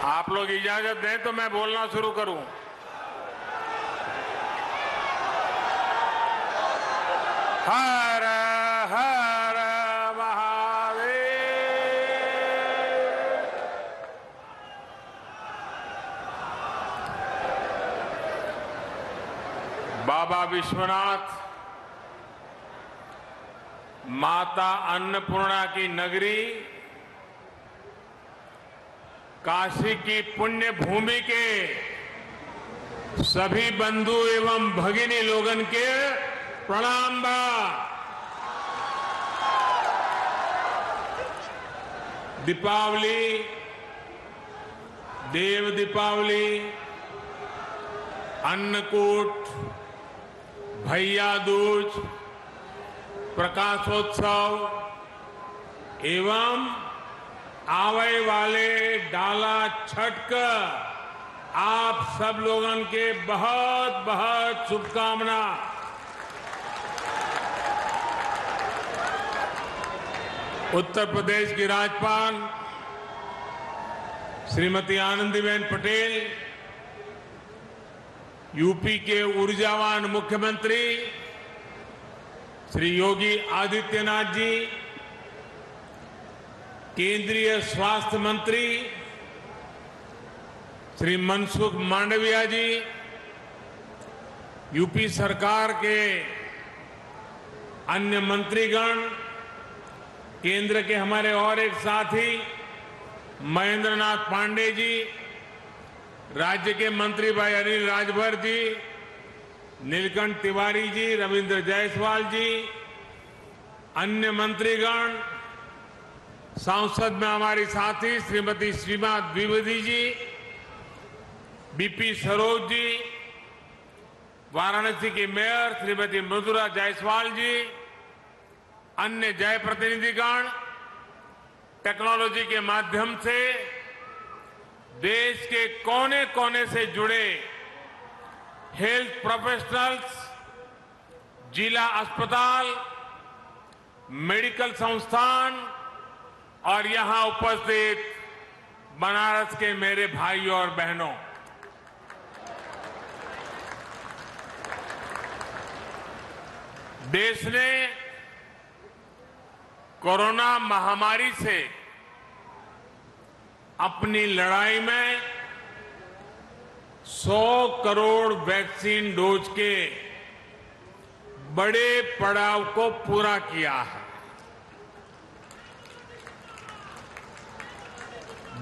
आप लोग इजाजत दें तो मैं बोलना शुरू करूं। हर हर महादेव। बाबा विश्वनाथ, माता अन्नपूर्णा की नगरी, काशी की पुण्य भूमि के सभी बंधु एवं भगिनी लोगन के प्रणाम बा। दीपावली, देव दीपावली, अन्नकूट, भैया दूज, प्रकाशोत्सव एवं आवे वाले डाला छठ का आप सब लोगन के बहुत बहुत शुभकामना। उत्तर प्रदेश की राज्यपाल श्रीमती आनंदीबेन पटेल, यूपी के ऊर्जावान मुख्यमंत्री श्री योगी आदित्यनाथ जी, केंद्रीय स्वास्थ्य मंत्री श्री मनसुख मांडविया जी, यूपी सरकार के अन्य मंत्रीगण, केंद्र के हमारे और एक साथी महेंद्र नाथ पांडे जी, राज्य के मंत्री भाई अनिल राजभर जी, नीलकंठ तिवारी जी, रविंद्र जायसवाल जी, अन्य मंत्रीगण, सांसद में हमारी साथी श्रीमती सीमा द्विवेदी जी, बीपी सरोज जी, वाराणसी की मेयर श्रीमती मृदुला जायसवाल जी, अन्य जय प्रतिनिधिगण, टेक्नोलॉजी के माध्यम से देश के कोने कोने से जुड़े हेल्थ प्रोफेशनल्स, जिला अस्पताल, मेडिकल संस्थान और यहां उपस्थित बनारस के मेरे भाइयों और बहनों, देश ने कोरोना महामारी से अपनी लड़ाई में 100 करोड़ वैक्सीन डोज के बड़े पड़ाव को पूरा किया है।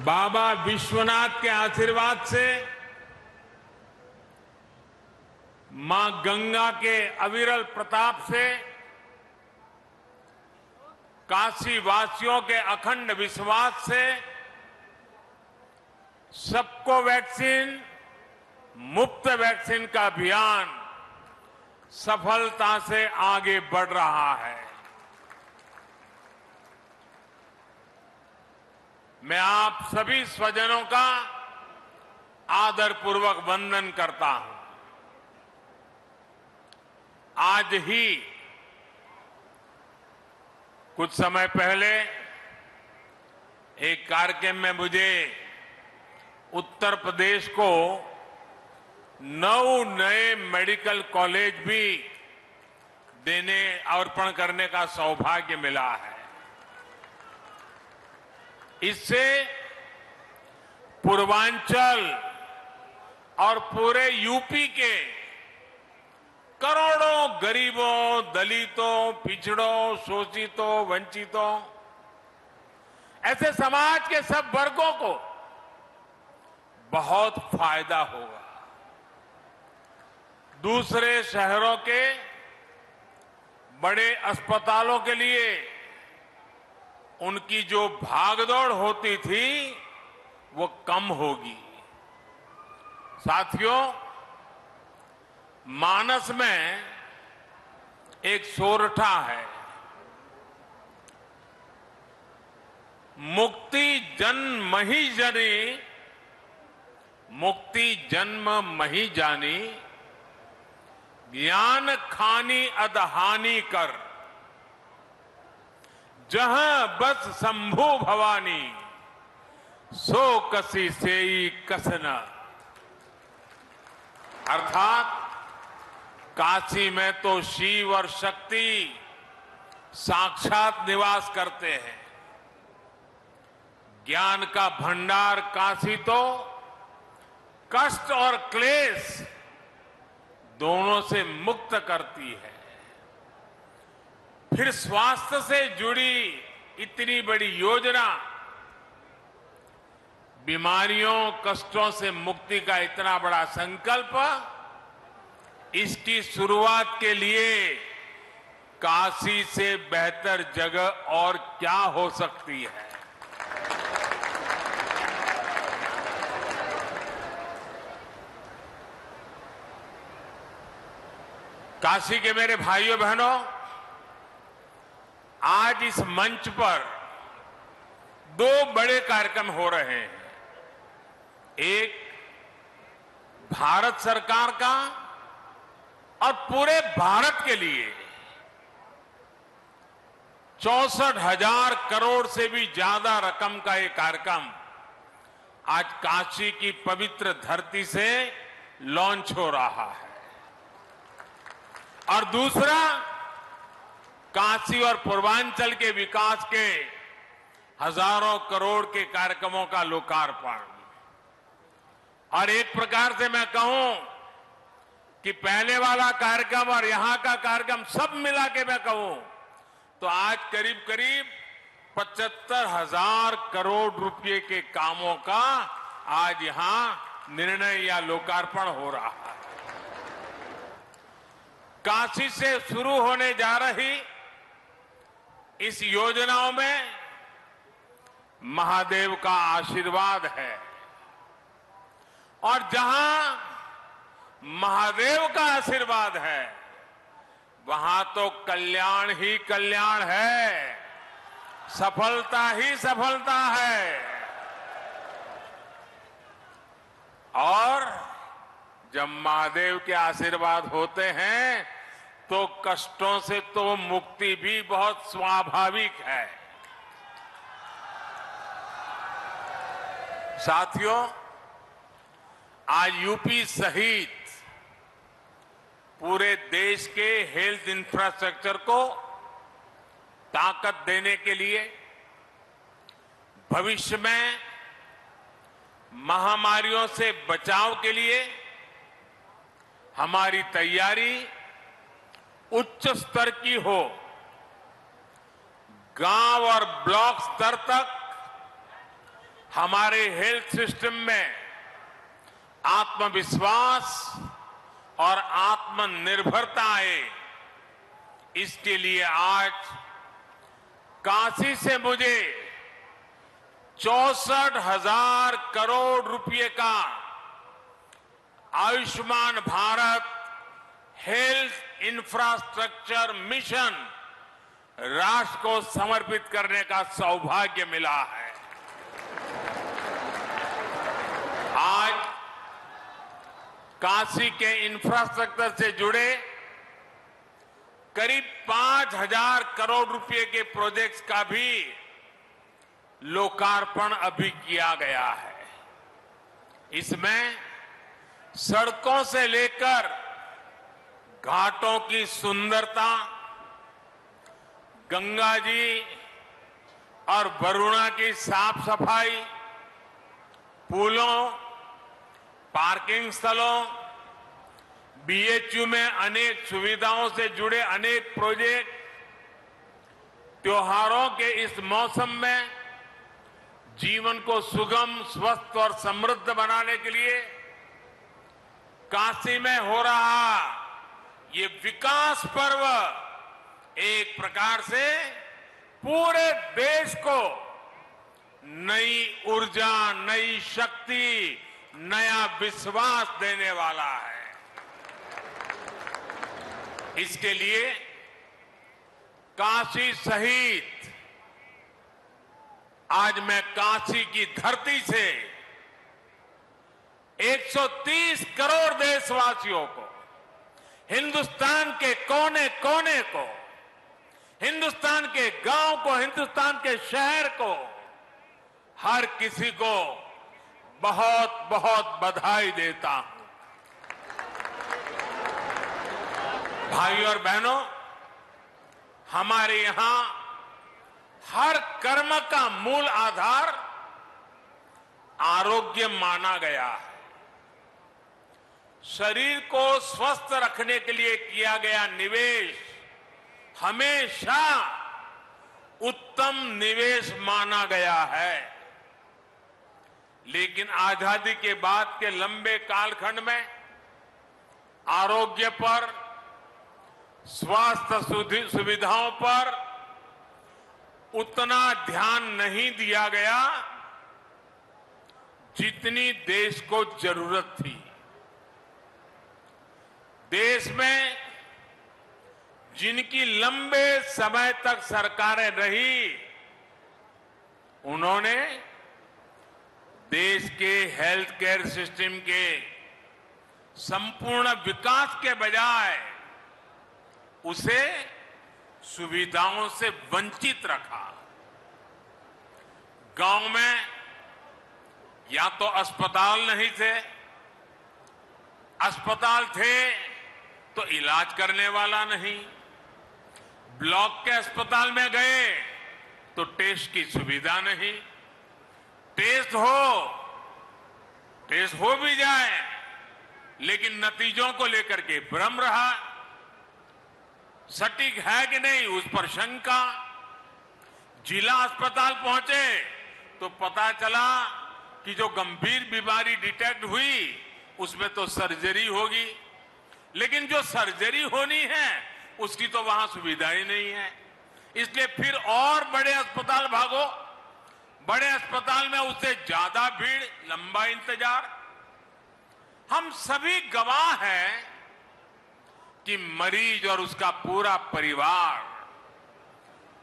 बाबा विश्वनाथ के आशीर्वाद से, मां गंगा के अविरल प्रताप से, काशी वासियों के अखंड विश्वास से सबको वैक्सीन, मुफ्त वैक्सीन का अभियान सफलता से आगे बढ़ रहा है। मैं आप सभी स्वजनों का आदरपूर्वक वंदन करता हूं। आज ही कुछ समय पहले एक कार्यक्रम में मुझे उत्तर प्रदेश को 9 नए मेडिकल कॉलेज भी देने, अर्पण करने का सौभाग्य मिला है। इससे पूर्वांचल और पूरे यूपी के करोड़ों गरीबों, दलितों, पिछड़ों, शोषितों, वंचितों, ऐसे समाज के सब वर्गों को बहुत फायदा होगा। दूसरे शहरों के बड़े अस्पतालों के लिए उनकी जो भागदौड़ होती थी वो कम होगी। साथियों, मानस में एक सोरठा है, मुक्ति जन्म ही जनी, मुक्ति जन्म मही जानी, ज्ञान खानी अदहानी कर, जहां बस शंभु भवानी, सो कसी सेई कसना, अर्थात काशी में तो शिव और शक्ति साक्षात निवास करते हैं। ज्ञान का भंडार काशी तो कष्ट और क्लेश दोनों से मुक्त करती है। फिर स्वास्थ्य से जुड़ी इतनी बड़ी योजना, बीमारियों कष्टों से मुक्ति का इतना बड़ा संकल्प, इसकी शुरुआत के लिए काशी से बेहतर जगह और क्या हो सकती है। काशी के मेरे भाइयों बहनों, आज इस मंच पर दो बड़े कार्यक्रम हो रहे हैं। एक भारत सरकार का और पूरे भारत के लिए 64,000 करोड़ से भी ज्यादा रकम का एक कार्यक्रम आज काशी की पवित्र धरती से लॉन्च हो रहा है। और दूसरा, काशी और पूर्वांचल के विकास के हजारों करोड़ के कार्यक्रमों का लोकार्पण। और एक प्रकार से मैं कहूं कि पहले वाला कार्यक्रम और यहां का कार्यक्रम सब मिला के मैं कहूं तो आज करीब करीब 75,000 करोड़ रुपए के कामों का आज यहां निर्णय या लोकार्पण हो रहा है। काशी से शुरू होने जा रही इस योजनाओं में महादेव का आशीर्वाद है, और जहां महादेव का आशीर्वाद है वहां तो कल्याण ही कल्याण है, सफलता ही सफलता है। और जब महादेव के आशीर्वाद होते हैं तो कष्टों से तो मुक्ति भी बहुत स्वाभाविक है। साथियों, आज यूपी सहित पूरे देश के हेल्थ इंफ्रास्ट्रक्चर को ताकत देने के लिए, भविष्य में महामारियों से बचाव के लिए हमारी तैयारी उच्च स्तर की हो। गांव और ब्लॉक स्तर तक हमारे हेल्थ सिस्टम में आत्मविश्वास और आत्मनिर्भरता आए, इसके लिए आज काशी से मुझे 64,000 करोड़ रुपए का Ayushman Bharat health infrastructure mission राष्ट्र को समर्पित करने का सौभाग्य मिला है। आज काशी के इंफ्रास्ट्रक्चर से जुड़े करीब 5,000 करोड़ रुपए के प्रोजेक्ट्स का भी लोकार्पण अभी किया गया है। इसमें सड़कों से लेकर घाटों की सुंदरता, गंगा जी और वरुणा की साफ सफाई, पुलों, पार्किंग स्थलों, बीएचयू में अनेक सुविधाओं से जुड़े अनेक प्रोजेक्ट, त्योहारों के इस मौसम में जीवन को सुगम, स्वस्थ और समृद्ध बनाने के लिए काशी में हो रहा ये विकास पर्व एक प्रकार से पूरे देश को नई ऊर्जा, नई शक्ति, नया विश्वास देने वाला है। इसके लिए काशी सहित आज मैं काशी की धरती से 130 करोड़ देशवासियों को, हिंदुस्तान के कोने कोने को, हिंदुस्तान के गांव को, हिंदुस्तान के शहर को हर किसी को बहुत बहुत बधाई देता हूं। भाई और बहनों, हमारे यहां हर कर्म का मूल आधार आरोग्य माना गया है। शरीर को स्वस्थ रखने के लिए किया गया निवेश हमेशा उत्तम निवेश माना गया है। लेकिन आजादी के बाद के लंबे कालखंड में आरोग्य पर, स्वास्थ्य सुविधाओं पर उतना ध्यान नहीं दिया गया जितनी देश को जरूरत थी। देश में जिनकी लंबे समय तक सरकारें रही, उन्होंने देश के हेल्थ केयर सिस्टम के संपूर्ण विकास के बजाय उसे सुविधाओं से वंचित रखा। गांव में या तो अस्पताल नहीं थे, अस्पताल थे तो इलाज करने वाला नहीं, ब्लॉक के अस्पताल में गए तो टेस्ट की सुविधा नहीं, टेस्ट हो भी जाए लेकिन नतीजों को लेकर के भ्रम रहा, सटीक है कि नहीं उस पर शंका। जिला अस्पताल पहुंचे तो पता चला कि जो गंभीर बीमारी डिटेक्ट हुई उसमें तो सर्जरी होगी, लेकिन जो सर्जरी होनी है उसकी तो वहां सुविधा ही नहीं है। इसलिए फिर और बड़े अस्पताल भागो, बड़े अस्पताल में उससे ज्यादा भीड़, लंबा इंतजार। हम सभी गवाह हैं कि मरीज और उसका पूरा परिवार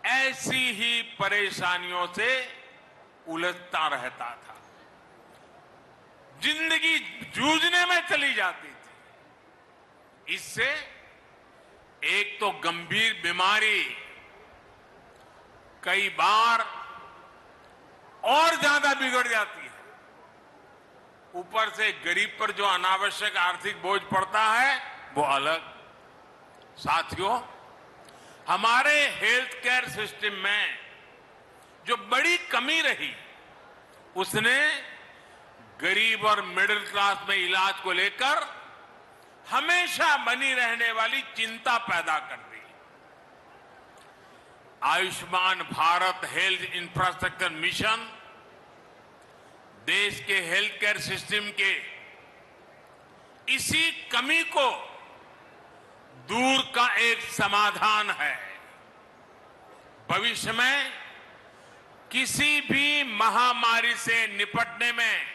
ऐसी ही परेशानियों से उलझता रहता था, जिंदगी जूझने में चली जाती थी। इससे एक तो गंभीर बीमारी कई बार और ज्यादा बिगड़ जाती है, ऊपर से गरीब पर जो अनावश्यक आर्थिक बोझ पड़ता है वो अलग। साथियों, हमारे हेल्थ केयर सिस्टम में जो बड़ी कमी रही उसने गरीब और मिडिल क्लास में इलाज को लेकर हमेशा बनी रहने वाली चिंता पैदा कर दी। Ayushman Bharat health infrastructure mission देश के हेल्थ केयर सिस्टम के इसी कमी को दूर का एक समाधान है। भविष्य में किसी भी महामारी से निपटने में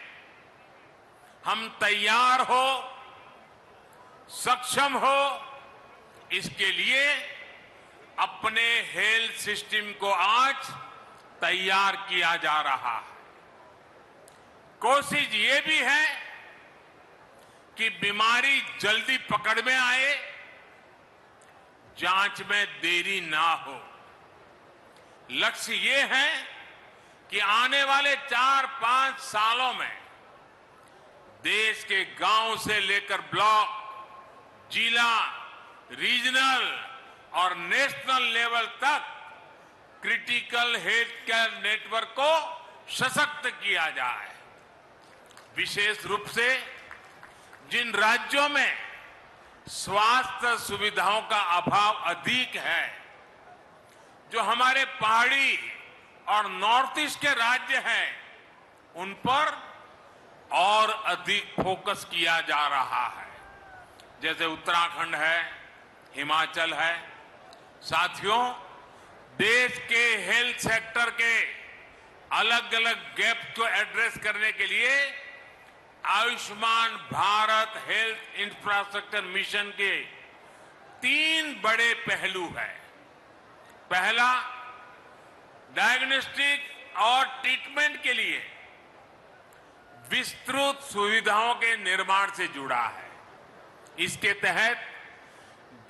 हम तैयार हो, सक्षम हो, इसके लिए अपने हेल्थ सिस्टम को आज तैयार किया जा रहा है। कोशिश ये भी है कि बीमारी जल्दी पकड़ में आए, जांच में देरी ना हो। लक्ष्य ये है कि आने वाले 4-5 सालों में देश के गांव से लेकर ब्लॉक, जिला, रीजनल और नेशनल लेवल तक क्रिटिकल हेल्थ केयर नेटवर्क को सशक्त किया जाए। विशेष रूप से जिन राज्यों में स्वास्थ्य सुविधाओं का अभाव अधिक है, जो हमारे पहाड़ी और नॉर्थ ईस्ट के राज्य हैं, उन पर और अधिक फोकस किया जा रहा है, जैसे उत्तराखंड है, हिमाचल है। साथियों, देश के हेल्थ सेक्टर के अलग अलग गैप को एड्रेस करने के लिए Ayushman Bharat health infrastructure mission के 3 बड़े पहलू हैं। पहला, डायग्नोस्टिक और ट्रीटमेंट के लिए विस्तृत सुविधाओं के निर्माण से जुड़ा है। इसके तहत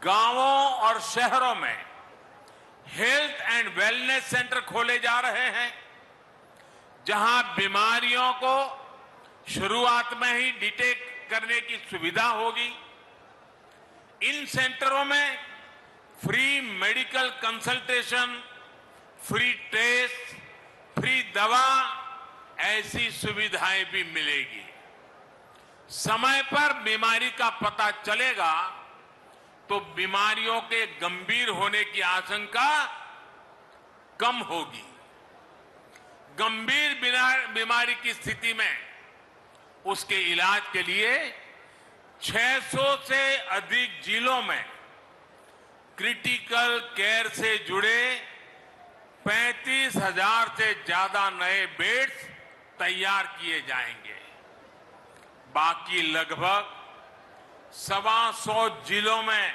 गांवों और शहरों में हेल्थ एंड वेलनेस सेंटर खोले जा रहे हैं, जहां बीमारियों को शुरुआत में ही डिटेक्ट करने की सुविधा होगी। इन सेंटरों में free medical consultation, free test, free दवा, ऐसी सुविधाएं भी मिलेगी। समय पर बीमारी का पता चलेगा तो बीमारियों के गंभीर होने की आशंका कम होगी। गंभीर बीमारी की स्थिति में उसके इलाज के लिए 600 से अधिक जिलों में क्रिटिकल केयर से जुड़े 35,000 से ज्यादा नए बेड्स तैयार किए जाएंगे। बाकी लगभग 125 जिलों में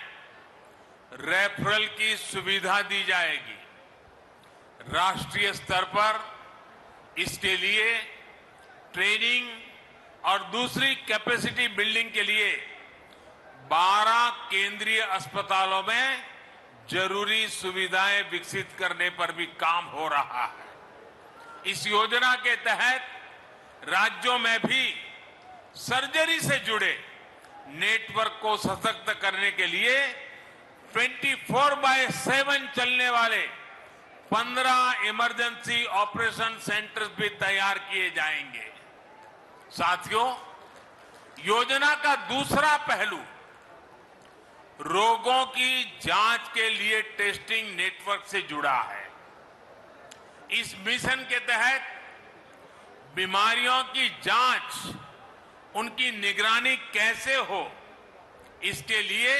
रेफरल की सुविधा दी जाएगी। राष्ट्रीय स्तर पर इसके लिए ट्रेनिंग और दूसरी कैपेसिटी बिल्डिंग के लिए 12 केंद्रीय अस्पतालों में जरूरी सुविधाएं विकसित करने पर भी काम हो रहा है। इस योजना के तहत राज्यों में भी सर्जरी से जुड़े नेटवर्क को सशक्त करने के लिए 24/7 चलने वाले 15 इमरजेंसी ऑपरेशन सेंटर्स भी तैयार किए जाएंगे। साथियों, योजना का दूसरा पहलू रोगों की जांच के लिए टेस्टिंग नेटवर्क से जुड़ा है। इस मिशन के तहत बीमारियों की जांच, उनकी निगरानी कैसे हो, इसके लिए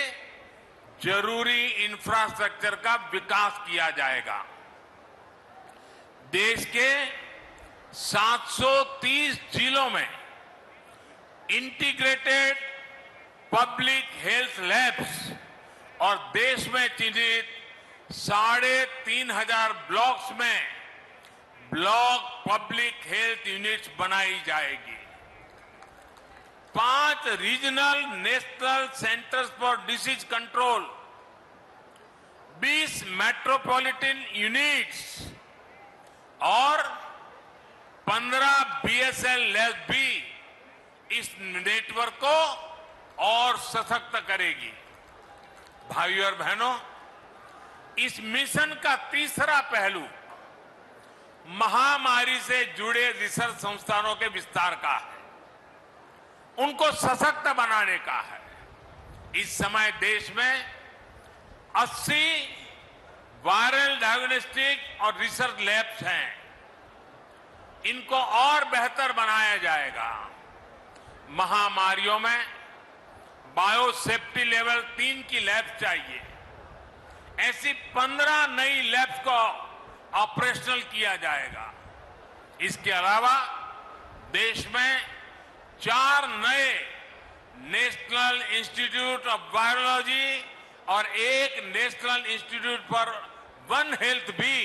जरूरी इंफ्रास्ट्रक्चर का विकास किया जाएगा। देश के 730 जिलों में इंटीग्रेटेड पब्लिक हेल्थ लैब्स और देश में चिन्हित 3,500 ब्लॉक्स में ब्लॉक पब्लिक हेल्थ यूनिट्स बनाई जाएगी। 5 regional national centres for disease control, 20 metropolitan units और 15 बीएसएल लैब्स भी इस नेटवर्क को और सशक्त करेगी। भाइयों और बहनों, इस मिशन का तीसरा पहलू महामारी से जुड़े रिसर्च संस्थानों के विस्तार का है, उनको सशक्त बनाने का है। इस समय देश में 80 वायरल डायग्नोस्टिक और रिसर्च लैब्स हैं। इनको और बेहतर बनाया जाएगा। महामारियों में बायोसेफ्टी लेवल 3 की लैब चाहिए। ऐसी 15 नई लैब्स को ऑपरेशनल किया जाएगा। इसके अलावा देश में 4 नए नेशनल इंस्टीट्यूट ऑफ वायरोलॉजी और 1 national institute for one health भी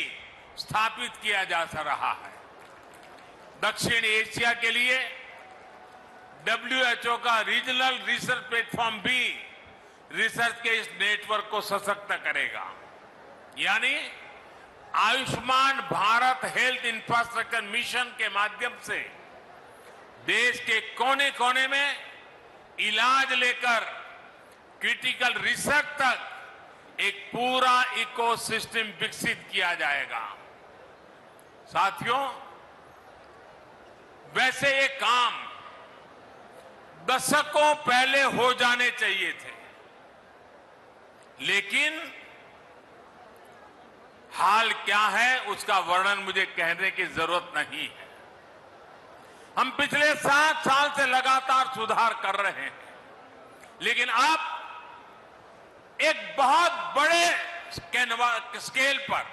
स्थापित किया जा रहा है। दक्षिण एशिया के लिए WHO का रीजनल रिसर्च प्लेटफॉर्म भी रिसर्च के इस नेटवर्क को सशक्त करेगा। यानी Ayushman Bharat health infrastructure mission के माध्यम से देश के कोने कोने में इलाज लेकर क्रिटिकल रिसर्च तक एक पूरा इकोसिस्टम विकसित किया जाएगा। साथियों, वैसे ये काम दशकों पहले हो जाने चाहिए थे, लेकिन हाल क्या है उसका वर्णन मुझे कहने की जरूरत नहीं है। हम पिछले 7 साल से लगातार सुधार कर रहे हैं, लेकिन अब एक बहुत बड़े स्केल पर,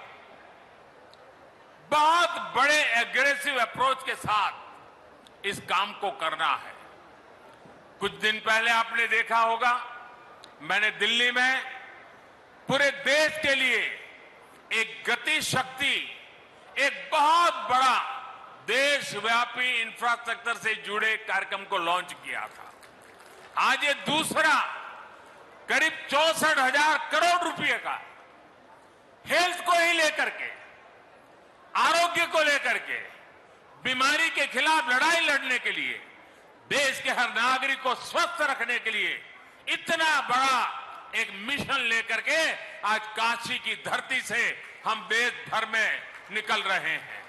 बहुत बड़े एग्रेसिव अप्रोच के साथ इस काम को करना है। कुछ दिन पहले आपने देखा होगा, मैंने दिल्ली में पूरे देश के लिए एक गति शक्ति, एक बहुत बड़ा देशव्यापी इंफ्रास्ट्रक्चर से जुड़े कार्यक्रम को लॉन्च किया था। आज ये दूसरा करीब 64,000 करोड़ रुपए का हेल्थ को ही लेकर के, आरोग्य को लेकर के बीमारी के खिलाफ लड़ाई लड़ने के लिए, देश के हर नागरिक को स्वस्थ रखने के लिए इतना बड़ा एक मिशन लेकर के आज काशी की धरती से हम देश भर में निकल रहे हैं।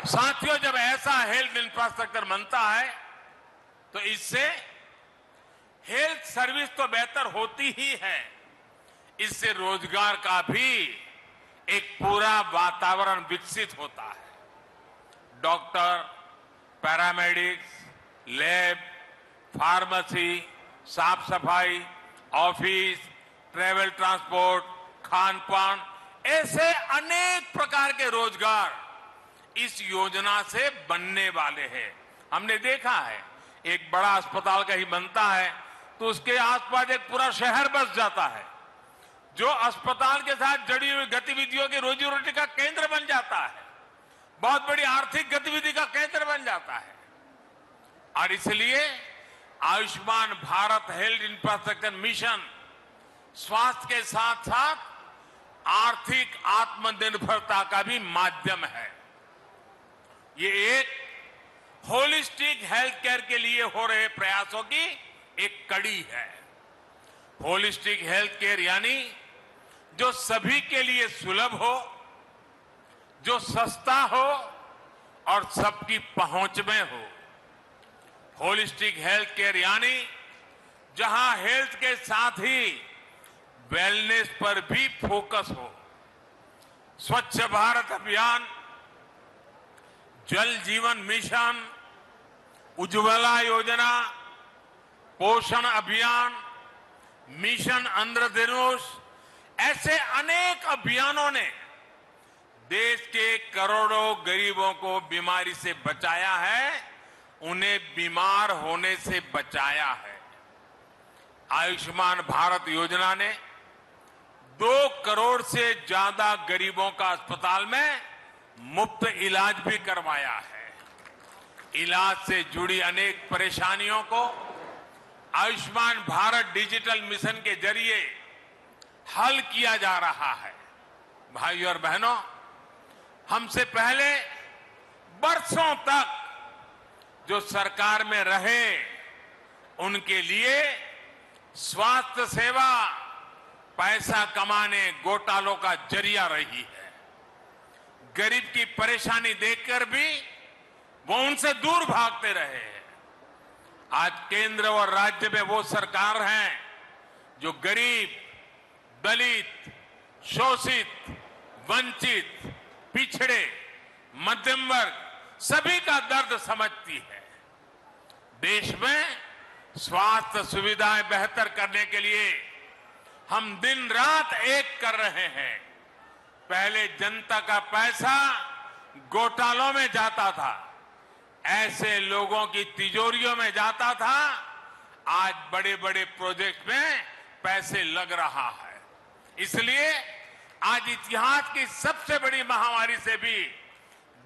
साथियों, जब ऐसा हेल्थ इंफ्रास्ट्रक्चर बनता है तो इससे हेल्थ सर्विस तो बेहतर होती ही है, इससे रोजगार का भी एक पूरा वातावरण विकसित होता है। डॉक्टर, पैरामेडिक्स, लैब, फार्मेसी, साफ सफाई, ऑफिस, ट्रेवल ट्रांसपोर्ट, खान पान, ऐसे अनेक प्रकार के रोजगार इस योजना से बनने वाले हैं। हमने देखा है एक बड़ा अस्पताल कहीं बनता है तो उसके आसपास एक पूरा शहर बस जाता है, जो अस्पताल के साथ जुड़ी हुई गतिविधियों की रोजी रोटी का केंद्र बन जाता है, बहुत बड़ी आर्थिक गतिविधि का केंद्र बन जाता है। और इसलिए Ayushman Bharat health infrastructure mission स्वास्थ्य के साथ साथ आर्थिक आत्मनिर्भरता का भी माध्यम है। ये एक होलिस्टिक हेल्थ केयर के लिए हो रहे प्रयासों की एक कड़ी है। होलिस्टिक हेल्थ केयर यानी जो सभी के लिए सुलभ हो, जो सस्ता हो और सबकी पहुंच में हो। होलिस्टिक हेल्थ केयर यानी जहां हेल्थ के साथ ही वेलनेस पर भी फोकस हो। स्वच्छ भारत अभियान, जल जीवन मिशन, उज्ज्वला योजना, पोषण अभियान, मिशन इंद्रधनुष, ऐसे अनेक अभियानों ने देश के करोड़ों गरीबों को बीमारी से बचाया है, उन्हें बीमार होने से बचाया है। आयुष्मान भारत योजना ने 2 करोड़ से ज्यादा गरीबों का अस्पताल में मुफ्त इलाज भी करवाया है। इलाज से जुड़ी अनेक परेशानियों को आयुष्मान भारत डिजिटल मिशन के जरिए हल किया जा रहा है। भाइयों और बहनों, हमसे पहले बरसों तक जो सरकार में रहे उनके लिए स्वास्थ्य सेवा पैसा कमाने, घोटालों का जरिया रही है। गरीब की परेशानी देखकर भी वो उनसे दूर भागते रहे हैं। आज केंद्र और राज्य में वो सरकार है जो गरीब, दलित, शोषित, वंचित, पिछड़े, मध्यम वर्ग सभी का दर्द समझती है। देश में स्वास्थ्य सुविधाएं बेहतर करने के लिए हम दिन रात एक कर रहे हैं। पहले जनता का पैसा घोटालों में जाता था, ऐसे लोगों की तिजोरियों में जाता था। आज बड़े बड़े प्रोजेक्ट में पैसे लग रहा है। इसलिए आज इतिहास की सबसे बड़ी महामारी से भी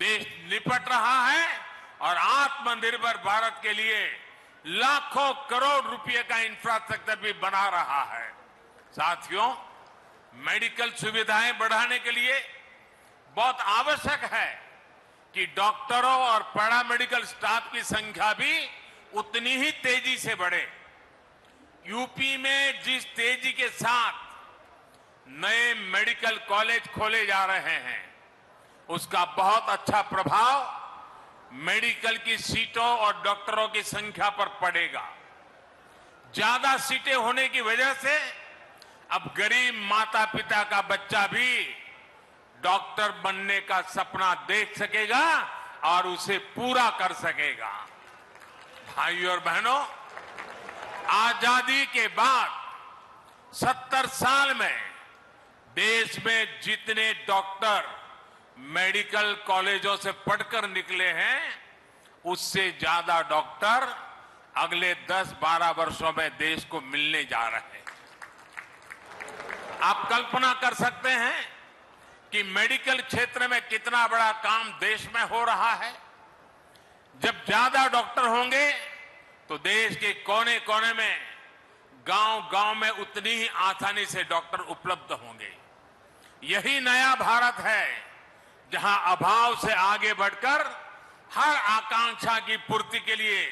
देश निपट रहा है और आत्मनिर्भर भारत के लिए लाखों करोड़ रुपए का इंफ्रास्ट्रक्चर भी बना रहा है। साथियों, मेडिकल सुविधाएं बढ़ाने के लिए बहुत आवश्यक है कि डॉक्टरों और पैरामेडिकल स्टाफ की संख्या भी उतनी ही तेजी से बढ़े। यूपी में जिस तेजी के साथ नए मेडिकल कॉलेज खोले जा रहे हैं, उसका बहुत अच्छा प्रभाव मेडिकल की सीटों और डॉक्टरों की संख्या पर पड़ेगा। ज्यादा सीटें होने की वजह से अब गरीब माता पिता का बच्चा भी डॉक्टर बनने का सपना देख सकेगा और उसे पूरा कर सकेगा। भाइयों और बहनों, आजादी के बाद 70 साल में देश में जितने डॉक्टर मेडिकल कॉलेजों से पढ़कर निकले हैं, उससे ज्यादा डॉक्टर अगले 10-12 वर्षों में देश को मिलने जा रहे हैं। आप कल्पना कर सकते हैं कि मेडिकल क्षेत्र में कितना बड़ा काम देश में हो रहा है। जब ज्यादा डॉक्टर होंगे तो देश के कोने कोने में, गांव-गांव में उतनी ही आसानी से डॉक्टर उपलब्ध होंगे। यही नया भारत है जहां अभाव से आगे बढ़कर हर आकांक्षा की पूर्ति के लिए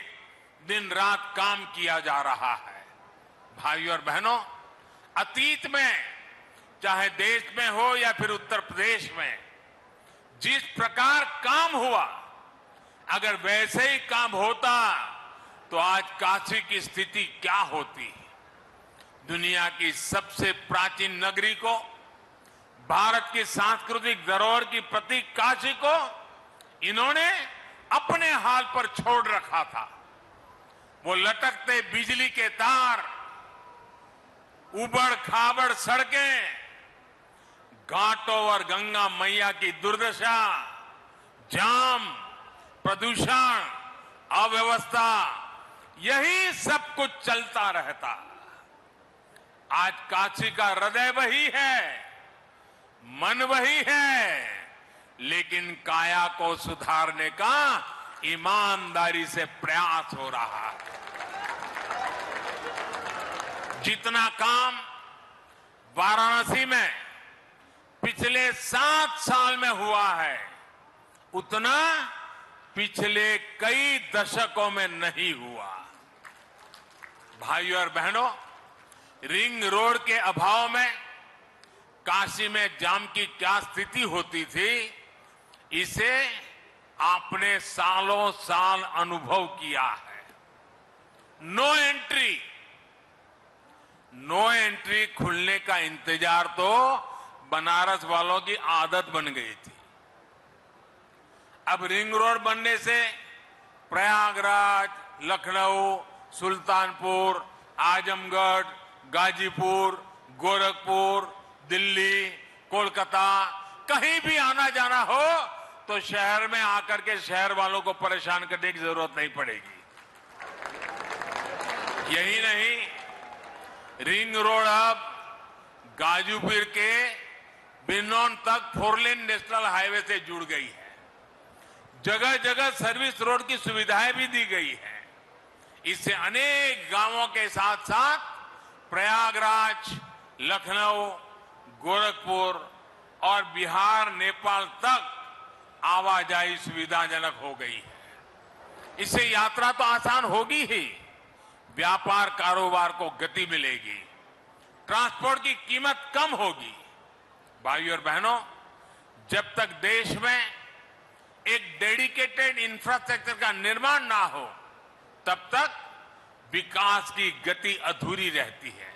दिन रात काम किया जा रहा है। भाइयों और बहनों, अतीत में चाहे देश में हो या फिर उत्तर प्रदेश में जिस प्रकार काम हुआ, अगर वैसे ही काम होता तो आज काशी की स्थिति क्या होती। दुनिया की सबसे प्राचीन नगरी को, भारत की सांस्कृतिक धरोहर की प्रतीक काशी को इन्होंने अपने हाल पर छोड़ रखा था। वो लटकते बिजली के तार, उबड़ खाबड़ सड़कें, घाटों और गंगा मैया की दुर्दशा, जाम, प्रदूषण, अव्यवस्था, यही सब कुछ चलता रहता। आज काशी का हृदय वही है, मन वही है, लेकिन काया को सुधारने का ईमानदारी से प्रयास हो रहा है। जितना काम वाराणसी में पिछले 7 साल में हुआ है, उतना पिछले कई दशकों में नहीं हुआ। भाइयों और बहनों, रिंग रोड के अभाव में काशी में जाम की क्या स्थिति होती थी, इसे आपने सालों साल अनुभव किया है। नो एंट्री खुलने का इंतजार तो बनारस वालों की आदत बन गई थी। अब रिंग रोड बनने से प्रयागराज, लखनऊ, सुल्तानपुर, आजमगढ़, गाजीपुर, गोरखपुर, दिल्ली, कोलकाता, कहीं भी आना जाना हो तो शहर में आकर के शहर वालों को परेशान करने की जरूरत नहीं पड़ेगी। यही नहीं, रिंग रोड अब गाजीपुर के बिनौन तक 4 लेन नेशनल हाईवे से जुड़ गई है। जगह जगह सर्विस रोड की सुविधाएं भी दी गई है। इससे अनेक गांवों के साथ साथ प्रयागराज, लखनऊ, गोरखपुर और बिहार, नेपाल तक आवाजाही सुविधाजनक हो गई है। इससे यात्रा तो आसान होगी ही, व्यापार कारोबार को गति मिलेगी, ट्रांसपोर्ट की कीमत कम होगी। भाइयों और बहनों, जब तक देश में एक डेडिकेटेड इंफ्रास्ट्रक्चर का निर्माण ना हो, तब तक विकास की गति अधूरी रहती है।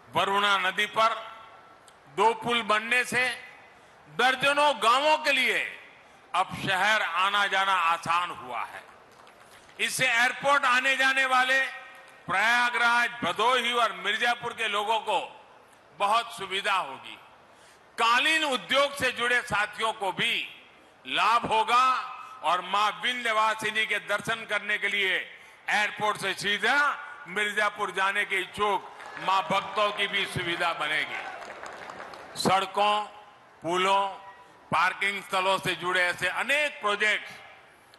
वरुणा नदी पर 2 पुल बनने से दर्जनों गांवों के लिए अब शहर आना जाना आसान हुआ है। इससे एयरपोर्ट आने जाने वाले प्रयागराज, भदोही और मिर्जापुर के लोगों को बहुत सुविधा होगी। कालीन उद्योग से जुड़े साथियों को भी लाभ होगा और मां विंध्यवासिनी के दर्शन करने के लिए एयरपोर्ट से सीधा मिर्जापुर जाने के इच्छुक मां भक्तों की भी सुविधा बनेगी। सड़कों, पुलों, पार्किंग स्थलों से जुड़े ऐसे अनेक प्रोजेक्ट्स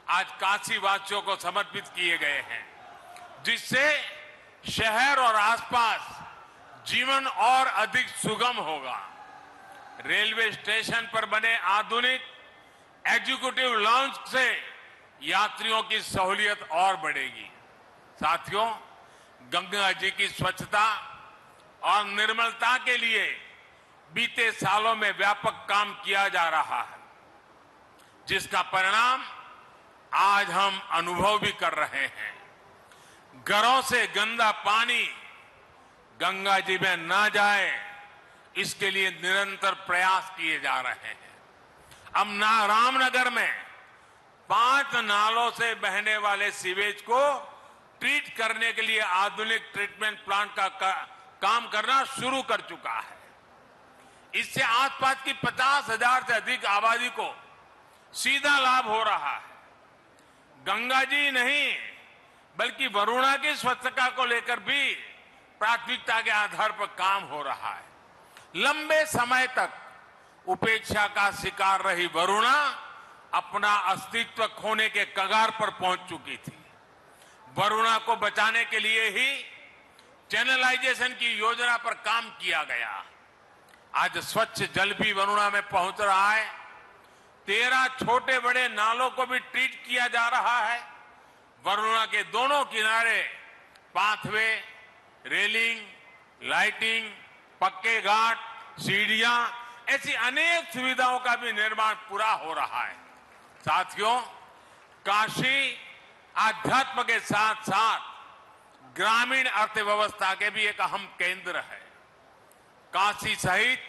आज काशी वासियों को समर्पित किए गए हैं, जिससे शहर और आसपास जीवन और अधिक सुगम होगा। रेलवे स्टेशन पर बने आधुनिक एग्जीक्यूटिव लॉन्च से यात्रियों की सहूलियत और बढ़ेगी। साथियों, गंगा जी की स्वच्छता और निर्मलता के लिए बीते सालों में व्यापक काम किया जा रहा है, जिसका परिणाम आज हम अनुभव भी कर रहे हैं। घरों से गंदा पानी गंगा जी में ना जाए, इसके लिए निरंतर प्रयास किए जा रहे हैं। अब रामनगर में 5 नालों से बहने वाले सीवेज को ट्रीट करने के लिए आधुनिक ट्रीटमेंट प्लांट का काम करना शुरू कर चुका है। इससे आसपास की 50,000 से अधिक आबादी को सीधा लाभ हो रहा है। गंगा जी नहीं, बल्कि वरुणा की स्वच्छता को लेकर भी प्राथमिकता के आधार पर काम हो रहा है। लंबे समय तक उपेक्षा का शिकार रही वरुणा अपना अस्तित्व खोने के कगार पर पहुंच चुकी थी। वरुणा को बचाने के लिए ही चैनलाइजेशन की योजना पर काम किया गया। आज स्वच्छ जल भी वरुणा में पहुंच रहा है। 13 छोटे बड़े नालों को भी ट्रीट किया जा रहा है। वरुणा के दोनों किनारे पाथवे, रेलिंग, लाइटिंग, पक्के घाट, सीढ़ियां, ऐसी अनेक सुविधाओं का भी निर्माण पूरा हो रहा है। साथियों, काशी आध्यात्म के साथ साथ ग्रामीण अर्थव्यवस्था के भी एक अहम केंद्र है। काशी सहित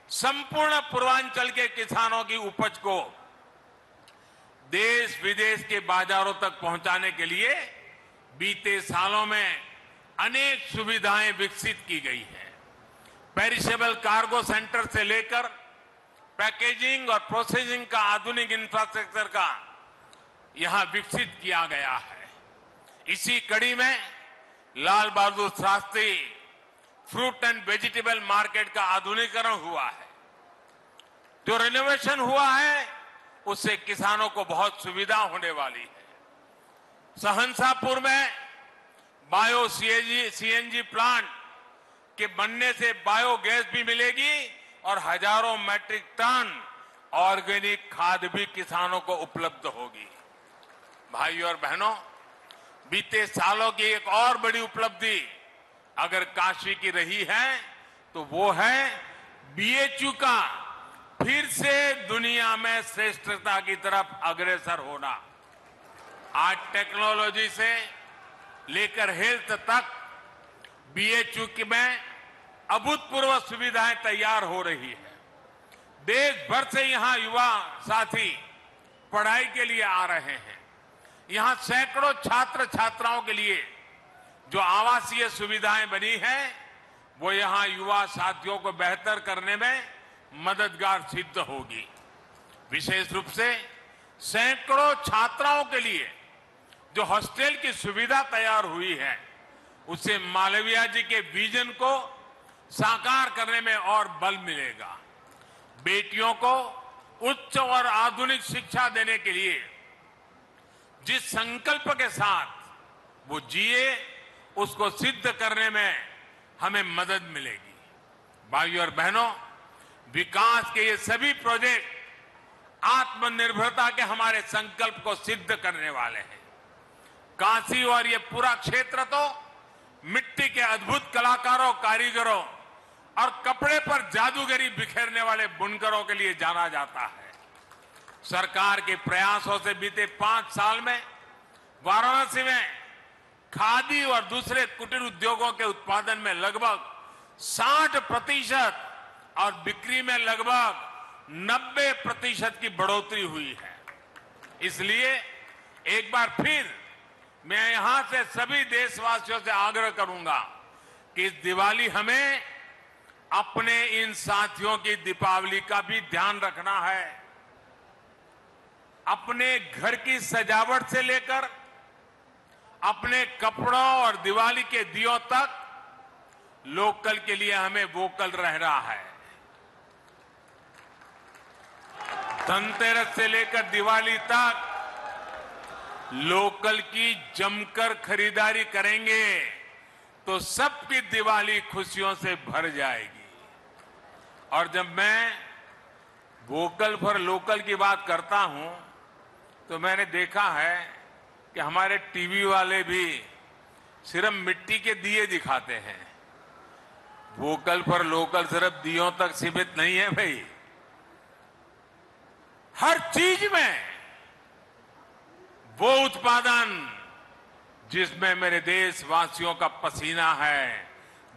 संपूर्ण पूर्वांचल के किसानों की उपज को देश विदेश के बाजारों तक पहुंचाने के लिए बीते सालों में अनेक सुविधाएं विकसित की गई हैं। पेरिशेबल कार्गो सेंटर से लेकर पैकेजिंग और प्रोसेसिंग का आधुनिक इंफ्रास्ट्रक्चर का यहां विकसित किया गया है। इसी कड़ी में Lal Bahadur Shastri fruit and vegetable market का आधुनिकीकरण हुआ है। जो रिनोवेशन हुआ है उससे किसानों को बहुत सुविधा होने वाली है। सहनसापुर में बायो सीएनजी प्लांट के बनने से बायोगैस भी मिलेगी और हजारों मैट्रिक टन ऑर्गेनिक खाद भी किसानों को उपलब्ध होगी। भाइयों और बहनों, बीते सालों की एक और बड़ी उपलब्धि अगर काशी की रही है तो वो है बीएचयू का फिर से दुनिया में श्रेष्ठता की तरफ अग्रसर होना। आज टेक्नोलॉजी से लेकर हेल्थ तक बीएचयू में अभूतपूर्व सुविधाएं तैयार हो रही है। देश भर से यहां युवा साथी पढ़ाई के लिए आ रहे हैं। यहां सैकड़ों छात्र छात्राओं के लिए जो आवासीय सुविधाएं बनी हैं वो यहां युवा साथियों को बेहतर करने में मददगार सिद्ध होगी। विशेष रूप से सैकड़ों छात्राओं के लिए जो हॉस्टल की सुविधा तैयार हुई है उससे मालवीय जी के विजन को साकार करने में और बल मिलेगा। बेटियों को उच्च और आधुनिक शिक्षा देने के लिए जिस संकल्प के साथ वो जिए उसको सिद्ध करने में हमें मदद मिलेगी। भाइयों और बहनों, विकास के ये सभी प्रोजेक्ट आत्मनिर्भरता के हमारे संकल्प को सिद्ध करने वाले हैं। काशी और ये पूरा क्षेत्र तो मिट्टी के अद्भुत कलाकारों, कारीगरों और कपड़े पर जादूगरी बिखेरने वाले बुनकरों के लिए जाना जाता है। सरकार के प्रयासों से बीते 5 साल में वाराणसी में खादी और दूसरे कुटीर उद्योगों के उत्पादन में लगभग 60% और बिक्री में लगभग 90% की बढ़ोतरी हुई है। इसलिए एक बार फिर मैं यहां से सभी देशवासियों से आग्रह करूंगा कि इस दिवाली हमें अपने इन साथियों की दीपावली का भी ध्यान रखना है। अपने घर की सजावट से लेकर अपने कपड़ों और दिवाली के दियों तक लोकल के लिए हमें वोकल रहना है। धनतेरस से लेकर दिवाली तक लोकल की जमकर खरीदारी करेंगे तो सबकी दिवाली खुशियों से भर जाएगी। और जब मैं वोकल फॉर लोकल की बात करता हूं तो मैंने देखा है कि हमारे टीवी वाले भी सिर्फ मिट्टी के दिए दिखाते हैं। वोकल फॉर लोकल सिर्फ दियों तक सीमित नहीं है भाई, हर चीज में वो उत्पादन जिसमें मेरे देशवासियों का पसीना है,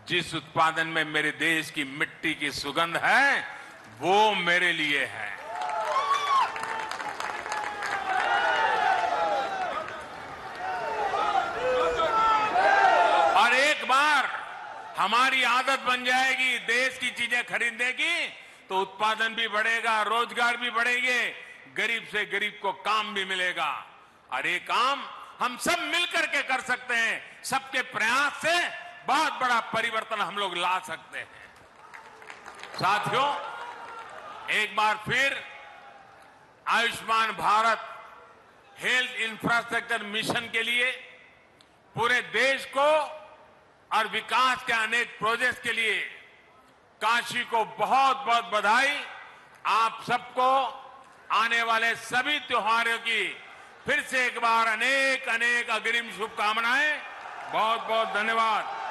जिस उत्पादन में मेरे देश की मिट्टी की सुगंध है, वो मेरे लिए है। और एक बार हमारी आदत बन जाएगी देश की चीजें खरीदने की तो उत्पादन भी बढ़ेगा, रोजगार भी बढ़ेंगे, गरीब से गरीब को काम भी मिलेगा। और ये काम हम सब मिलकर के कर सकते हैं। सबके प्रयास से बहुत बड़ा परिवर्तन हम लोग ला सकते हैं। साथियों, एक बार फिर Ayushman Bharat health infrastructure mission के लिए पूरे देश को और विकास के अनेक प्रोजेक्ट्स के लिए काशी को बहुत बहुत बधाई। आप सबको आने वाले सभी त्योहारों की फिर से एक बार अनेक अनेक अग्रिम शुभकामनाएं। बहुत बहुत धन्यवाद।